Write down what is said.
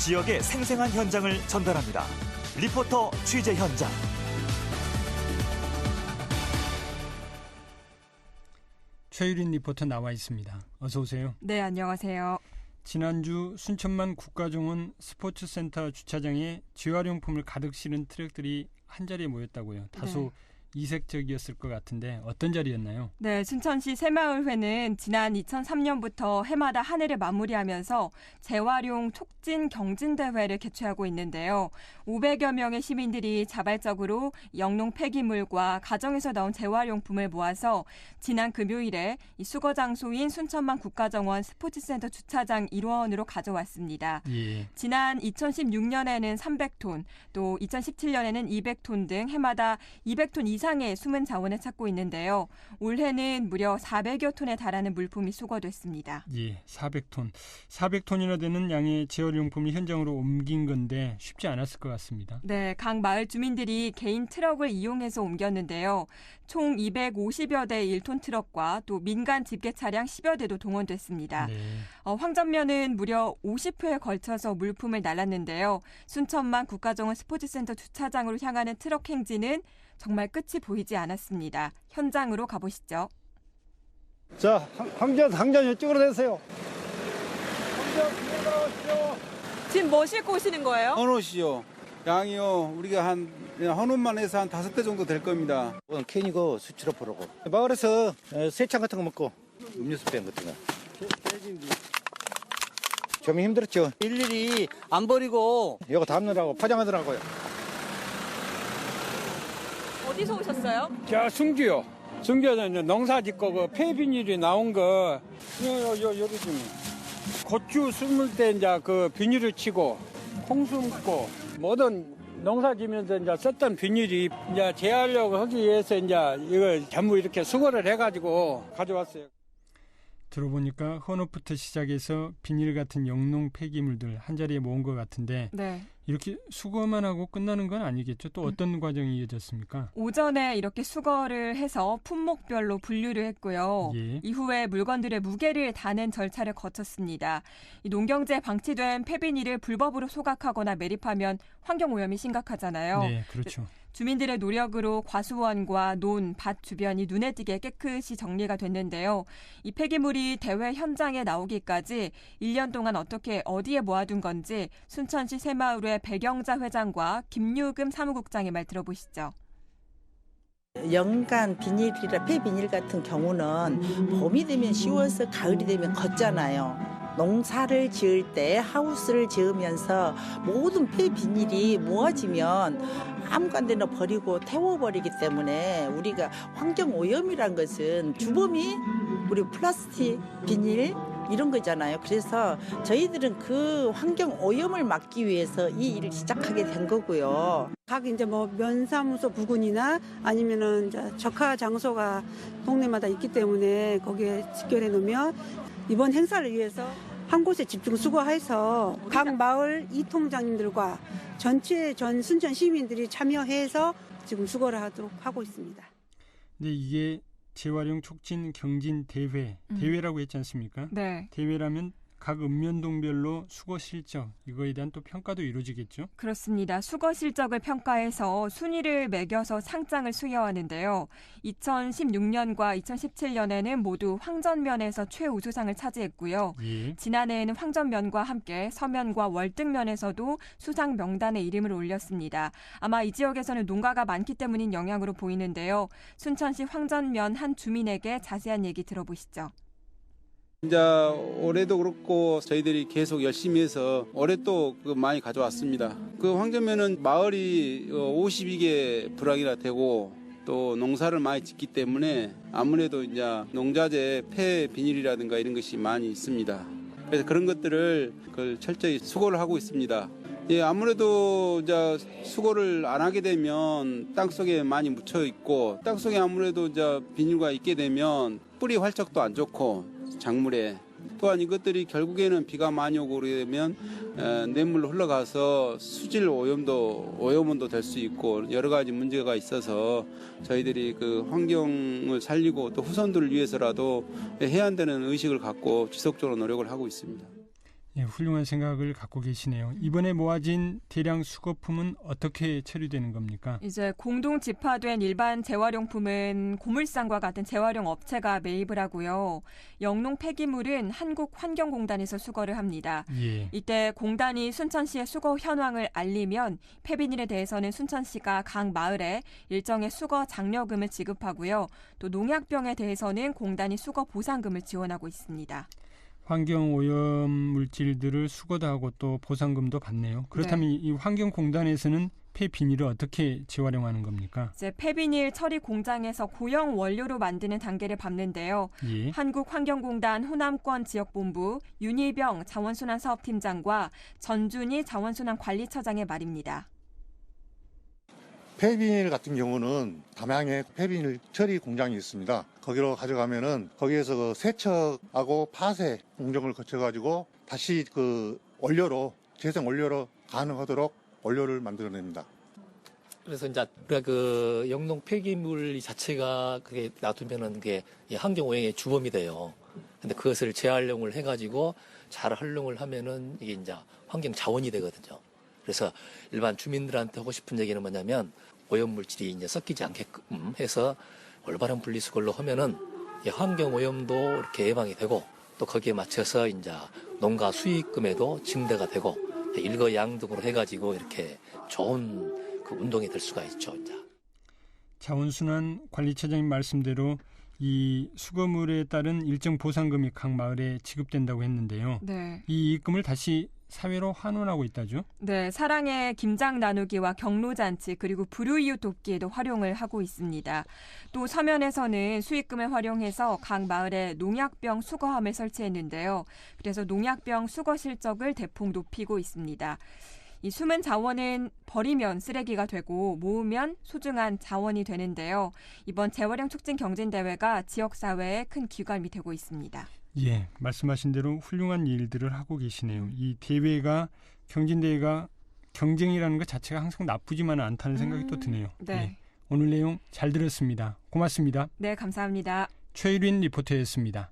지역의 생생한 현장을 전달합니다. 리포터 취재 현장. 최유린 리포터 나와 있습니다. 어서 오세요. 네, 안녕하세요. 지난주 순천만 국가정원 스포츠센터 주차장에 재활용품을 가득 실은 트럭들이 한자리에 모였다고요. 다소 이색적이었을 것 같은데 어떤 자리였나요? 네, 순천시 새마을회는 지난 2003년부터 해마다 한 해를 마무리하면서 재활용 촉진 경진대회를 개최하고 있는데요. 500여 명의 시민들이 자발적으로 영농 폐기물과 가정에서 나온 재활용품을 모아서 지난 금요일에 이 수거 장소인 순천만 국가정원 스포츠센터 주차장 일원으로 가져왔습니다. 예. 지난 2016년에는 300톤, 또 2017년에는 200톤 등 해마다 200톤 이상의 숨은 자원을 찾고 있는데요. 올해는 무려 400여 톤에 달하는 물품이 수거됐습니다. 예, 400톤. 400톤이나 되는 양의 재활용품을 현장으로 옮긴 건데 쉽지 않았을 것 같습니다. 네, 각 마을 주민들이 개인 트럭을 이용해서 옮겼는데요. 총 250여 대의 1톤 트럭과 또 민간 집게 차량 10여 대도 동원됐습니다. 네. 황전면은 무려 50회에 걸쳐서 물품을 날랐는데요. 순천만 국가정원 스포츠센터 주차장으로 향하는 트럭 행진은 정말 끝이 보이지 않았습니다. 현장으로 가보시죠. 자, 항전 이쪽으로 내세요. 항전 뒤로 나오시죠. 지금 뭐 싣고 오시는 거예요? 헌옷이요. 양이요. 우리가 한 헌옷만 해서 한 5대 정도 될 겁니다. 오늘 캔이고 수치로 보라고. 마을에서 세찬 같은 거 먹고 음료수 병 같은 거. 좀 힘들었죠. 일일이 안 버리고 이거 담느라고 포장하더라고요. 어디서 오셨어요? 저 승주요. 승주에서 이제 농사 짓고 그 폐비닐이 나온 거, 여기 좀. 고추 심을 때 이제 그 비닐을 치고, 콩 심고, 모든 농사 지면서 이제 썼던 비닐이 이제 재활용을 하기 위해서 이제 이걸 전부 이렇게 수거를 해가지고 가져왔어요. 들어보니까 헌옷부터 시작해서 비닐 같은 영농 폐기물들 한자리에 모은 것 같은데 네. 이렇게 수거만 하고 끝나는 건 아니겠죠? 또 어떤 과정이 이어졌습니까? 오전에 이렇게 수거를 해서 품목별로 분류를 했고요. 예. 이후에 물건들의 무게를 다는 절차를 거쳤습니다. 이 농경재에 방치된 폐비닐을 불법으로 소각하거나 매립하면 환경오염이 심각하잖아요. 네, 그렇죠. 주민들의 노력으로 과수원과 논, 밭 주변이 눈에 띄게 깨끗이 정리가 됐는데요. 이 폐기물이 대회 현장에 나오기까지 1년 동안 어떻게 어디에 모아둔 건지 순천시 새마을회 배경자 회장과 김유금 사무국장의 말 들어보시죠. 연간 비닐이라 폐비닐 같은 경우는 봄이 되면 10월서 가을이 되면 걷잖아요. 농사를 지을 때 하우스를 지으면서 모든 폐비닐이 모아지면 아무 데나 버리고 태워버리기 때문에 우리가 환경오염이란 것은 주범이 우리 플라스틱, 비닐 이런 거잖아요. 그래서 저희들은 그 환경오염을 막기 위해서 이 일을 시작하게 된 거고요. 각 이제 뭐 면사무소 부근이나 아니면은 이제 적화 장소가 동네마다 있기 때문에 거기에 직결해 놓으면 이번 행사를 위해서 한 곳에 집중 수거해서 각 마을 이통장님들과 전체 전 순천 시민들이 참여해서 지금 수거를 하고 있습니다. 근데 이게 재활용 촉진 경진 대회라고 했지 않습니까? 네. 대회라면 각 읍면동별로 수거 실적 이거에 대한 또 평가도 이루어지겠죠? 그렇습니다. 수거 실적을 평가해서 순위를 매겨서 상장을 수여하는데요. 2016년과 2017년에는 모두 황전면에서 최우수상을 차지했고요. 예. 지난해에는 황전면과 함께 서면과 월등면에서도 수상 명단에 이름을 올렸습니다. 아마 이 지역에서는 농가가 많기 때문인 영향으로 보이는데요. 순천시 황전면 한 주민에게 자세한 얘기 들어보시죠. 이제 올해도 그렇고 저희들이 계속 열심히 해서 올해 또 많이 가져왔습니다. 그 황전면은 마을이 52개 불황이나 되고 또 농사를 많이 짓기 때문에 아무래도 이제 농자재 폐 비닐이라든가 이런 것이 많이 있습니다. 그래서 그런 것들을 철저히 수거를 하고 있습니다. 예, 아무래도 이제 수거를 안 하게 되면 땅 속에 많이 묻혀 있고 땅 속에 아무래도 이제 비닐과 있게 되면 뿌리 활적도 안 좋고 작물에 또한 이것들이 결국에는 비가 많이 오고 그러게 되면 냇물로 흘러가서 수질 오염도 될 수 있고 여러 가지 문제가 있어서 저희들이 그 환경을 살리고 또 후손들을 위해서라도 해야 한다는 의식을 갖고 지속적으로 노력을 하고 있습니다. 예, 훌륭한 생각을 갖고 계시네요. 이번에 모아진 대량 수거품은 어떻게 처리되는 겁니까? 이제 공동 집화된 일반 재활용품은 고물상과 같은 재활용 업체가 매입을 하고요. 영농 폐기물은 한국환경공단에서 수거를 합니다. 예. 이때 공단이 순천시의 수거 현황을 알리면 폐비닐에 대해서는 순천시가 각 마을에 일정의 수거 장려금을 지급하고요. 또 농약병에 대해서는 공단이 수거 보상금을 지원하고 있습니다. 환경오염 물질들을 수거도 하고 또 보상금도 받네요. 그렇다면 이 환경공단에서는 폐비닐을 어떻게 재활용하는 겁니까? 이제 폐비닐 처리 공장에서 고형 원료로 만드는 단계를 밟는데요. 예. 한국환경공단 호남권 지역본부 윤희병 자원순환사업팀장과 전준희 자원순환관리처장의 말입니다. 폐비닐 같은 경우는 담양에 폐비닐 처리 공장이 있습니다. 거기로 가져가면은 거기에서 그 세척하고 파쇄 공정을 거쳐가지고 다시 그 원료로 재생 원료로 가능하도록 원료를 만들어냅니다. 그래서 이제 우리가 그 영농 폐기물 자체가 그게 놔두면은 그게 환경 오염의 주범이 돼요. 근데 그것을 재활용을 해가지고 잘 활용을 하면은 이게 이제 환경 자원이 되거든요. 그래서 일반 주민들한테 하고 싶은 얘기는 뭐냐면 오염 물질이 이제 섞이지 않게끔 해서 올바른 분리수거로 하면은 환경 오염도 이렇게 예방이 되고 또 거기에 맞춰서 이제 농가 수익금에도 증대가 되고 일거양득으로 해가지고 이렇게 좋은 그 운동이 될 수가 있죠. 이제. 자원순환 관리처장님 말씀대로 이 수거물에 따른 일정 보상금이 각 마을에 지급된다고 했는데요. 네. 이 이익금을 다시 사회로 환원하고 있다죠? 네, 사랑의 김장 나누기와 경로잔치 그리고 불우이웃 돕기에도 활용을 하고 있습니다. 또 서면에서는 수익금을 활용해서 각 마을에 농약병 수거함을 설치했는데요. 그래서 농약병 수거 실적을 대폭 높이고 있습니다. 이 숨은 자원은 버리면 쓰레기가 되고 모으면 소중한 자원이 되는데요. 이번 재활용 촉진 경진대회가 지역사회에 큰 기관이 되고 있습니다. 예, 말씀하신 대로 훌륭한 일들을 하고 계시네요. 이 대회가 경진대회가 경쟁이라는 것 자체가 항상 나쁘지만은 않다는 생각이 또 드네요. 네. 예, 오늘 내용 잘 들었습니다. 고맙습니다. 네, 감사합니다. 최유린 리포터였습니다.